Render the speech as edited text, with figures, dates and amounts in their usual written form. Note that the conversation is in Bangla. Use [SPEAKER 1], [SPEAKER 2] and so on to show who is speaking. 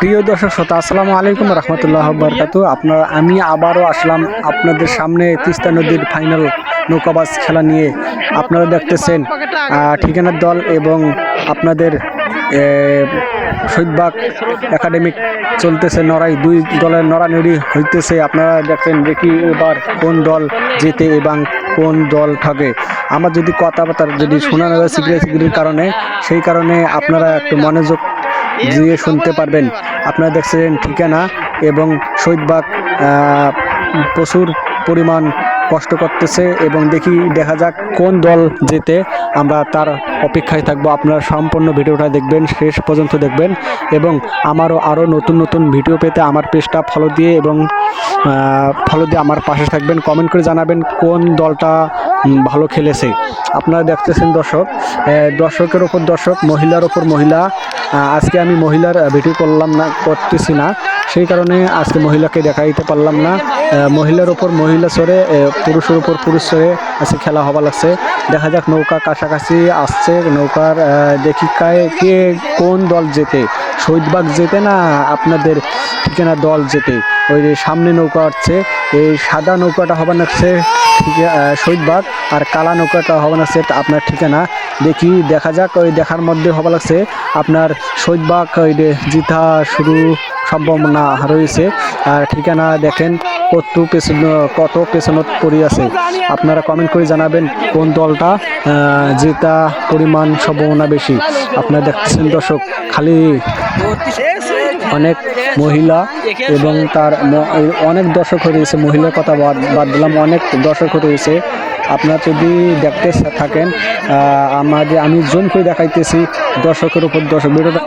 [SPEAKER 1] প্রিয় দর্শক শ্রোতা, আসসালামু আলাইকুম রহমতুল্লাহ বরকাতু। আমি আবারও আসলাম আপনাদের সামনে তিস্তা নদীর ফাইনাল নৌকাবাজ খেলা নিয়ে। আপনারা দেখতেছেন ঠিকানার দল এবং আপনাদের শহীদবাগ একাডেমিক চলতেছে লড়াই, দুই দলের নড়ানড়ি হইতেছে। আপনারা দেখছেন, দেখি এবার কোন দল জেতে এবং কোন দল ঠকে। আমার যদি কথাবার্তা যদি শোনা না যায় সিকিউরিটির কারণে, সেই কারণে আপনারা একটু মনোযোগ দিয়ে শুনতে পারবেন। আপনারা দেখছেন ঠিকানা এবং শহীদবাগ প্রচুর পরিমাণ কষ্ট করতেছে এবং দেখা যাক কোন দল জেতে। আমরা তার অপেক্ষায় থাকবো। আপনারা সম্পূর্ণ ভিডিওটা দেখবেন, শেষ পর্যন্ত দেখবেন এবং আরও নতুন নতুন ভিডিও পেতে আমার পেজটা ফলো দিয়ে আমার পাশে থাকবেন। কমেন্ট করে জানাবেন কোন দলটা ভালো খেলেছে। আপনারা দেখতেছেন দর্শকের ওপর দর্শক, মহিলার ওপর মহিলা। আজকে আমি মহিলার ভিডিও করতেছি না, সেই কারণে আজকে মহিলাকে দেখাইতে পারলাম না। মহিলার ওপর মহিলা সরে, পুরুষের ওপর পুরুষ সরে আজকে খেলা হওয়া লাগছে। দেখা যাক, নৌকা কাছাকাছি আসছে। নৌকার দেখি কে কোন দল জেতে, শহীদবাগ জেতে না আপনাদের ঠিকানা দল জেতে। ওই যে সামনে নৌকা আসছে, এই সাদা নৌকাটা হবে নাকছে শহীদবাগ, আর কালা নৌকাটা হবে নাকছে আপনার ঠিকানা। দেখা যাক, ওই দেখার মধ্যে হওয়া লাগছে আপনার শহীদবাগ ওই জিতা শুরু সম্ভাবনা রয়েছে। আর ঠিকানা দেখেন কত পেছনত পড়ে আছে। আপনারা কমেন্ট করে জানাবেন কোন দলটা জেতা পরিমাণ সম্ভাবনা বেশি। আপনারা দেখতেছেন দর্শক, খালি অনেক মহিলা এবং তার অনেক দর্শক হয়েছে। মহিলার কথা বাদ দিলাম, অনেক দর্শক হয়েছে। আপনারা যদি দেখতে থাকেন, আমি জুম করে দেখাইতেছি দর্শকের উপর দর্শক। ভিডিওটা